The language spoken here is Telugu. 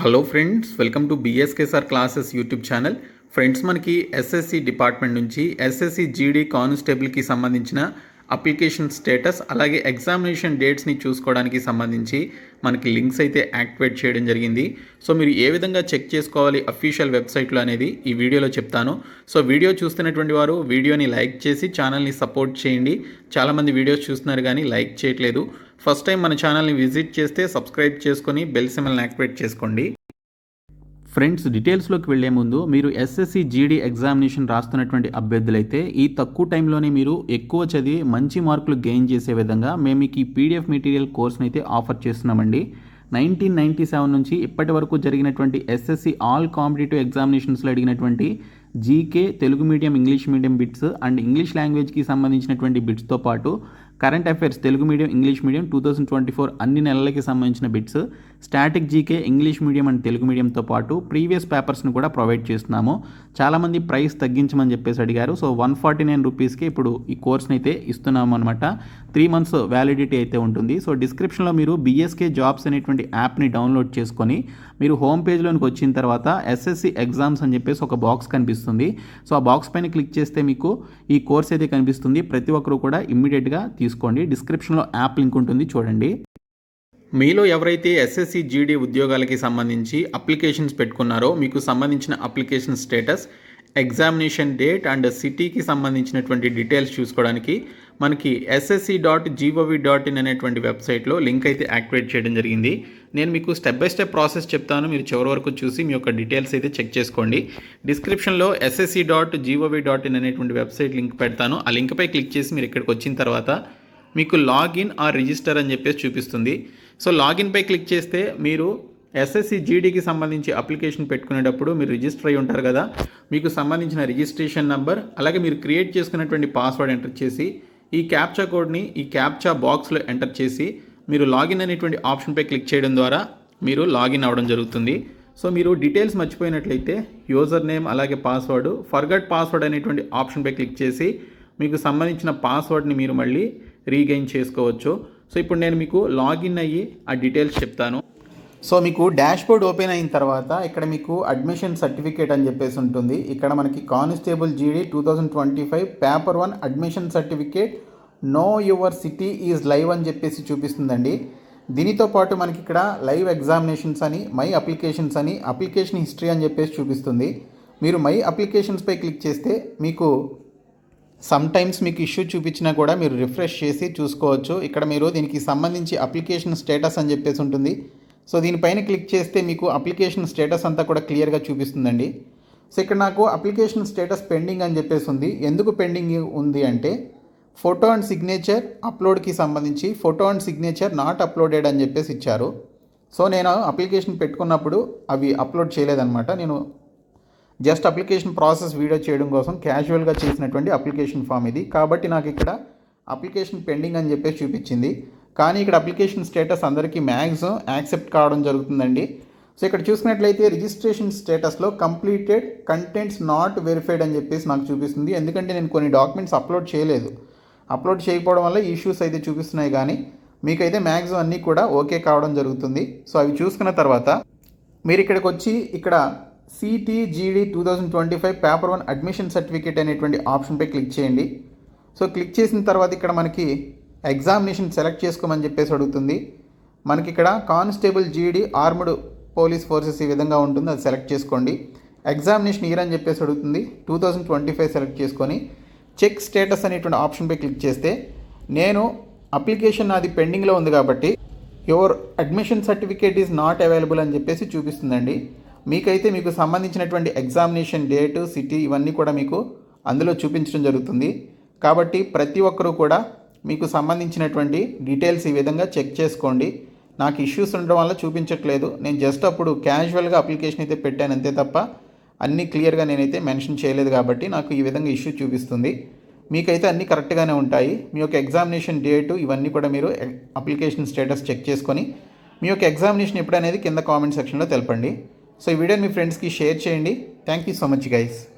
Hello friends, welcome to BSK sir classes YouTube channel. Friends, మనకి ఎస్ఎస్సి డిపార్ట్మెంట్ నుంచి ఎస్ఎస్సి జీడీ కానిస్టేబుల్కి సంబంధించిన అప్లికేషన్ స్టేటస్ అలాగే ఎగ్జామినేషన్ డేట్స్ని చూసుకోవడానికి సంబంధించి మనకి లింక్స్ అయితే యాక్టివేట్ చేయడం జరిగింది. సో మీరు ఏ విధంగా చెక్ చేసుకోవాలి అఫీషియల్ వెబ్సైట్లో అనేది ఈ వీడియోలో చెప్తాను. సో వీడియో చూస్తున్నటువంటి వారు వీడియోని లైక్ చేసి ఛానల్ని సపోర్ట్ చేయండి. చాలామంది వీడియోస్ చూస్తున్నారు కానీ లైక్ చేయట్లేదు. ఫస్ట్ టైం మన ఛానల్ని విజిట్ చేస్తే సబ్స్క్రైబ్ చేసుకొని బెల్ సింబల్ని యాక్టివేట్ చేసుకోండి. ఫ్రెండ్స్, డీటెయిల్స్లోకి వెళ్లే ముందు మీరు ఎస్ఎస్సి జీడీ ఎగ్జామినేషన్ రాస్తున్నటువంటి అభ్యర్థులైతే ఈ తక్కువ టైంలోనే మీరు ఎక్కువ చదివి మంచి మార్కులు గెయిన్ చేసే విధంగా మేము మీకు ఈ పీడిఎఫ్ మెటీరియల్ కోర్స్ని అయితే ఆఫర్ చేస్తున్నామండి. 1997 నుంచి ఇప్పటి వరకు జరిగినటువంటి ఎస్ఎస్సి ఆల్ కాంపిటేటివ్ ఎగ్జామినేషన్స్లో అడిగినటువంటి GK, Telugu medium, English medium bits and English లాంగ్వేజ్కి సంబంధించినటువంటి బిట్స్తో పాటు current affairs Telugu medium, English medium 2024 అన్ని నెలలకి సంబంధించిన bits, static GK, English medium and Telugu మీడియంతో పాటు ప్రీవియస్ పేపర్స్ని కూడా ప్రొవైడ్ చేస్తున్నాము. చాలామంది ప్రైస్ తగ్గించమని చెప్పేసి అడిగారు. సో 149 రూపీస్కి ఇప్పుడు ఈ కోర్స్ని అయితే ఇస్తున్నాము అనమాట. 3 months వ్యాలిడిటీ అయితే ఉంటుంది. సో డిస్క్రిప్షన్లో మీరు బిఎస్కే జాబ్స్ అనేటువంటి యాప్ని డౌన్లోడ్ చేసుకొని మీరు హోమ్ పేజ్లోనికి వచ్చిన తర్వాత ఎస్ఎస్సి ఎగ్జామ్స్ అని చెప్పేసి ఒక బాక్స్ కనిపిస్తుంది. సో ఆ బాక్స్ పైన క్లిక్ చేస్తే మీకు ఈ కోర్స్ అయితే కనిపిస్తుంది. ప్రతి ఒక్కరు కూడా ఇమ్మీడియట్గా తీసుకోండి. డిస్క్రిప్షన్లో యాప్ లింక్ ఉంటుంది, చూడండి. మీలో ఎవరైతే ఎస్ఎస్సి జీడీ ఉద్యోగాలకి సంబంధించి అప్లికేషన్స్ పెట్టుకున్నారో మీకు సంబంధించిన application status, examination date and సిటీకి సంబంధించినటువంటి డీటెయిల్స్ చూసుకోవడానికి మనకి ssc.gov.in అనేటువంటి వెబ్సైట్లో లింక్ అయితే యాక్టివేట్ చేయడం జరిగింది. నేను మీకు స్టెప్ బై స్టెప్ ప్రాసెస్ చెప్తాను, మీరు చివరి వరకు చూసి మీ యొక్క డీటెయిల్స్ అయితే చెక్ చేసుకోండి. డిస్క్రిప్షన్లో ssc.gov.in అనేటువంటి వెబ్సైట్ లింక్ పెడతాను. ఆ లింక్పై క్లిక్ చేసి మీరు ఇక్కడికి వచ్చిన తర్వాత మీకు లాగిన్ ఆర్ రిజిస్టర్ అని చెప్పేసి చూపిస్తుంది. సో లాగిన్పై క్లిక్ చేస్తే మీరు ఎస్ఎస్సి జీడీకి సంబంధించి అప్లికేషన్ పెట్టుకునేటప్పుడు మీరు రిజిస్టర్ అయి ఉంటారు కదా, మీకు సంబంధించిన రిజిస్ట్రేషన్ నెంబర్ అలాగే మీరు క్రియేట్ చేసుకున్నటువంటి పాస్వర్డ్ ఎంటర్ చేసి ఈ క్యాప్చా కోడ్ని ఈ క్యాప్చా బాక్స్లో ఎంటర్ చేసి మీరు లాగిన్ అనేటువంటి ఆప్షన్పై క్లిక్ చేయడం ద్వారా మీరు లాగిన్ అవ్వడం జరుగుతుంది. సో మీరు డీటెయిల్స్ మర్చిపోయినట్లయితే యూజర్ నేమ్ అలాగే పాస్వర్డ్, ఫర్గట్ పాస్వర్డ్ అనేటువంటి ఆప్షన్పై క్లిక్ చేసి మీకు సంబంధించిన పాస్వర్డ్ని మీరు మళ్ళీ రీగెయిన్ చేసుకోవచ్చు. సో ఇప్పుడు నేను మీకు లాగిన్ అయ్యి ఆ డీటెయిల్స్ చెప్తాను. సో మీకు డాష్బోర్డ్ ఓపెన్ అయిన తర్వాత ఇక్కడ మీకు అడ్మిషన్ సర్టిఫికేట్ అని చెప్పేసి ఉంటుంది. ఇక్కడ మనకి constable GD 2025 paper 1 admission certificate know your city is live అని చెప్పేసి చూపిస్తుందండి. దీనితో పాటు మనకి ఇక్కడ లైవ్ ఎగ్జామినేషన్స్ అని, మై అప్లికేషన్స్ అని, అప్లికేషన్ హిస్టరీ అని చెప్పేసి చూపిస్తుంది. మీరు మై అప్లికేషన్స్పై క్లిక్ చేస్తే మీకు సమ్టైమ్స్ మీకు ఇష్యూ చూపించినా కూడా మీరు రిఫ్రెష్ చేసి చూసుకోవచ్చు. ఇక్కడ మీరు దీనికి సంబంధించి అప్లికేషన్ స్టేటస్ అని చెప్పేసి ఉంటుంది. సో దీనిపైన క్లిక్ చేస్తే మీకు అప్లికేషన్ స్టేటస్ అంతా కూడా క్లియర్గా చూపిస్తుందండి. సో ఇక్కడ నాకు అప్లికేషన్ స్టేటస్ పెండింగ్ అని చెప్పేసి ఉంది. ఎందుకు పెండింగ్ ఉంది అంటే ఫోటో అండ్ సిగ్నేచర్ అప్లోడ్కి సంబంధించి photo and signature not uploaded అని చెప్పేసి ఇచ్చారు. సో నేను అప్లికేషన్ పెట్టుకున్నప్పుడు అవి అప్లోడ్ చేయలేదన్నమాట. నేను జస్ట్ అప్లికేషన్ ప్రాసెస్ వీడియో చేయడం కోసం క్యాజువల్గా చేసినటువంటి అప్లికేషన్ ఫామ్ ఇది. కాబట్టి నాకు ఇక్కడ అప్లికేషన్ పెండింగ్ అని చెప్పేసి చూపించింది. కానీ ఇక్కడ అప్లికేషన్ స్టేటస్ అందరికీ మ్యాక్సిమం యాక్సెప్ట్ కావడం జరుగుతుందండి. సో ఇక్కడ చూసినట్లయితే రిజిస్ట్రేషన్ స్టేటస్లో కంప్లీటెడ్ కంటెంట్స్ నాట్ వెరిఫైడ్ అని చెప్పేసి నాకు చూపిస్తుంది. ఎందుకంటే నేను కొన్ని డాక్యుమెంట్స్ అప్లోడ్ చేయలేదు. అప్లోడ్ చేయకపోవడం వల్ల ఇష్యూస్ అయితే చూపిస్తున్నాయి, కానీ మీకైతే మ్యాక్సిమం అన్నీ కూడా ఓకే కావడం జరుగుతుంది. సో అవి చూసుకున్న తర్వాత మీరు ఇక్కడికి వచ్చి ఇక్కడ సిటీజీడీ 2025 పేపర్ 1 అడ్మిషన్ సర్టిఫికేట్ అనేటువంటి ఆప్షన్పై క్లిక్ చేయండి. సో క్లిక్ చేసిన తర్వాత ఇక్కడ మనకి ఎగ్జామినేషన్ సెలెక్ట్ చేసుకోమని చెప్పేసి అడుగుతుంది. మనకి ఇక్కడ కానిస్టేబుల్ జీడీ ఆర్మ్డ్ పోలీస్ ఫోర్సెస్ ఈ విధంగా ఉంటుంది, అది సెలెక్ట్ చేసుకోండి. ఎగ్జామినేషన్ ఇయర్ అని చెప్పేసి అడుగుతుంది. 2025 సెలెక్ట్ చేసుకొని చెక్ స్టేటస్ అనేటువంటి ఆప్షన్పై క్లిక్ చేస్తే నేను అప్లికేషన్ అది పెండింగ్లో ఉంది కాబట్టి your admission certificate is not available అని చెప్పేసి చూపిస్తుందండి. మీకైతే మీకు సంబంధించినటువంటి ఎగ్జామినేషన్ డేటు, సిటీ ఇవన్నీ కూడా మీకు అందులో చూపించడం జరుగుతుంది. కాబట్టి ప్రతి ఒక్కరూ కూడా మీకు సంబంధించినటువంటి డీటెయిల్స్ ఈ విధంగా చెక్ చేసుకోండి. నాకు ఇష్యూస్ ఉండడం వల్ల చూపించట్లేదు. నేను జస్ట్ అప్పుడు క్యాజువల్గా అప్లికేషన్ అయితే పెట్టాను అంతే తప్ప అన్నీ క్లియర్గా నేనైతే మెన్షన్ చేయలేదు కాబట్టి నాకు ఈ విధంగా ఇష్యూ చూపిస్తుంది. మీకైతే అన్నీ కరెక్ట్గానే ఉంటాయి. మీ యొక్క ఎగ్జామినేషన్ డేటు ఇవన్నీ కూడా మీరు అప్లికేషన్ స్టేటస్ చెక్ చేసుకొని మీ యొక్క ఎగ్జామినేషన్ ఎప్పుడనేది కింద కామెంట్ సెక్షన్లో తెలపండి. సో ఈ వీడియోని మీ ఫ్రెండ్స్కి షేర్ చేయండి. Thank you so much guys.